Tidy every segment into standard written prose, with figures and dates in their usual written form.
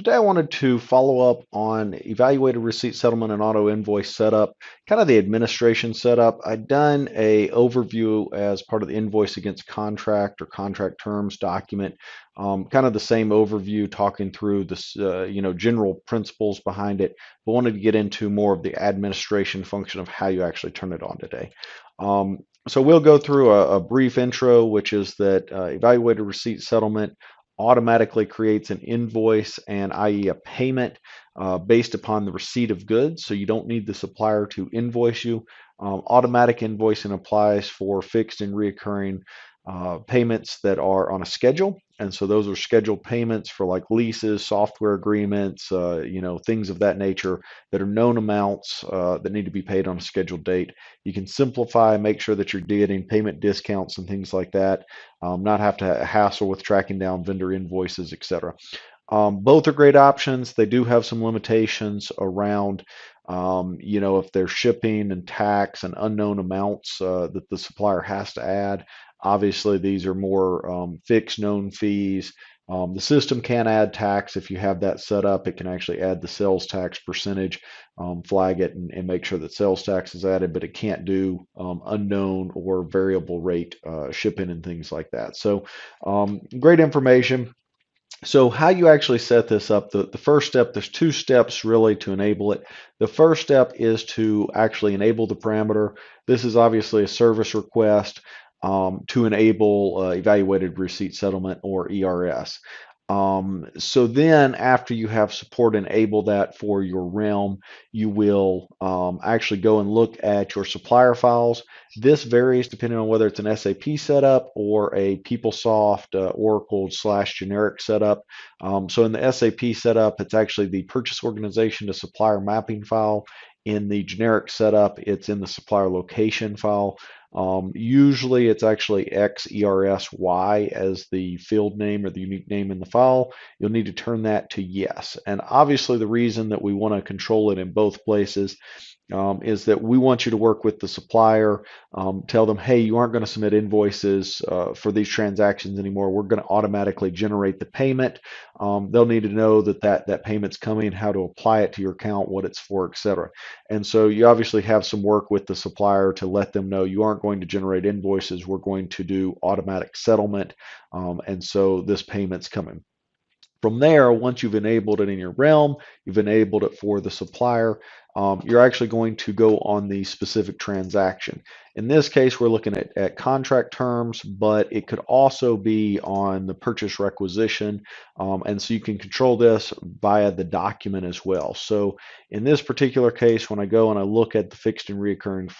Today I wanted to follow up on evaluated receipt settlement and auto invoice setup, kind of the administration setup. I'd done a overview as part of the invoice against contract or contract terms document, kind of the same overview talking through this, general principles behind it, but wanted to get into more of the administration function of how you actually turn it on today. So we'll go through a brief intro, which is that evaluated receipt settlement automatically creates an invoice and i.e. a payment based upon the receipt of goods. So you don't need the supplier to invoice you. Automatic invoicing applies for fixed and reoccurring payments that are on a schedule. And so those are scheduled payments for like leases, software agreements, things of that nature that are known amounts that need to be paid on a scheduled date. You can simplify, make sure that you're getting payment discounts and things like that, not have to hassle with tracking down vendor invoices, etc. Both are great options. They do have some limitations around, if they're shipping and tax and unknown amounts that the supplier has to add. Obviously, these are more fixed known fees. The system can add tax if you have that set up. It can actually add the sales tax percentage, flag it, and make sure that sales tax is added, but it can't do unknown or variable rate shipping and things like that. So, great information. So how you actually set this up, the first step, there's two steps really to enable it. The first step is to actually enable the parameter. This is obviously a service request to enable evaluated receipt settlement or ERS. So then after you have support enable that for your realm, you will actually go and look at your supplier files. This varies depending on whether it's an SAP setup or a PeopleSoft Oracle / generic setup. So in the SAP setup, it's actually the purchase organization to supplier mapping file. In the generic setup, it's in the supplier location file. Usually it's actually XERSY as the field name or the unique name in the file. You'll need to turn that to yes. And obviously the reason that we want to control it in both places is that we want you to work with the supplier, tell them, hey, you aren't going to submit invoices for these transactions anymore. We're going to automatically generate the payment. They'll need to know that payment's coming, how to apply it to your account, what it's for, etc. And so you obviously have some work with the supplier to let them know you aren't going to generate invoices. We're going to do automatic settlement. And so this payment's coming. From there, once you've enabled it in your realm, you've enabled it for the supplier, you're actually going to go on the specific transaction. In this case, we're looking at contract terms, but it could also be on the purchase requisition. And so you can control this via the document as well. So in this particular case, when I go and I look at the fixed and reoccurring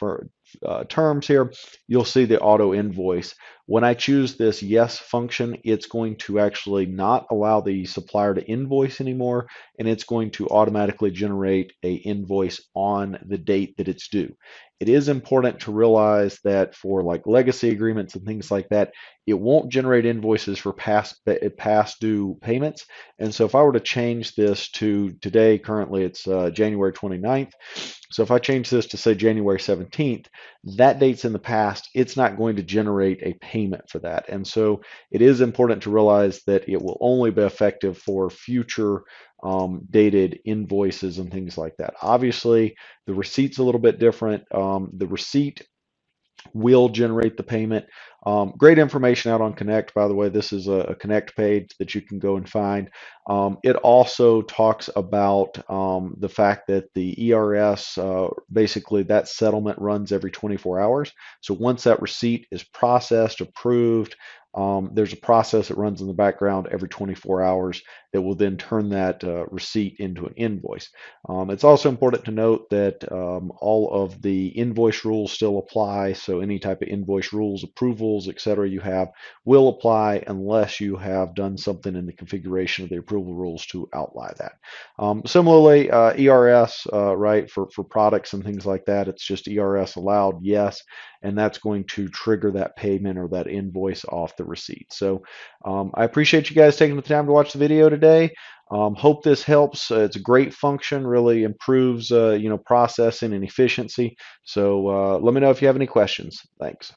terms here, you'll see the auto invoice. When I choose this yes function, it's going to actually not allow the supplier to invoice anymore, and it's going to automatically generate a invoice on the date that it's due. It is important to realize that for like legacy agreements and things like that, it won't generate invoices for past due payments. And so if I were to change this to today, currently it's January 29th. So if I change this to say January 17th, that date's in the past, it's not going to generate a payment for that. And so it is important to realize that it will only be effective for future dated invoices and things like that. Obviously, the receipt's a little bit different. The receipt will generate the payment. Great information out on Connect, by the way. This is a Connect page that you can go and find. It also talks about the fact that the ERS, basically that settlement runs every 24 hours. So once that receipt is processed, approved, there's a process that runs in the background every 24 hours that will then turn that receipt into an invoice. It's also important to note that all of the invoice rules still apply. So any type of invoice rules, approvals, etc. you have will apply unless you have done something in the configuration of the approval rules to outlie that. Similarly, ERS, right, for products and things like that, it's just ERS allowed, yes, and that's going to trigger that payment or that invoice off the receipt. So I appreciate you guys taking the time to watch the video today. Hope this helps. It's a great function, really improves processing and efficiency. So let me know if you have any questions. Thanks.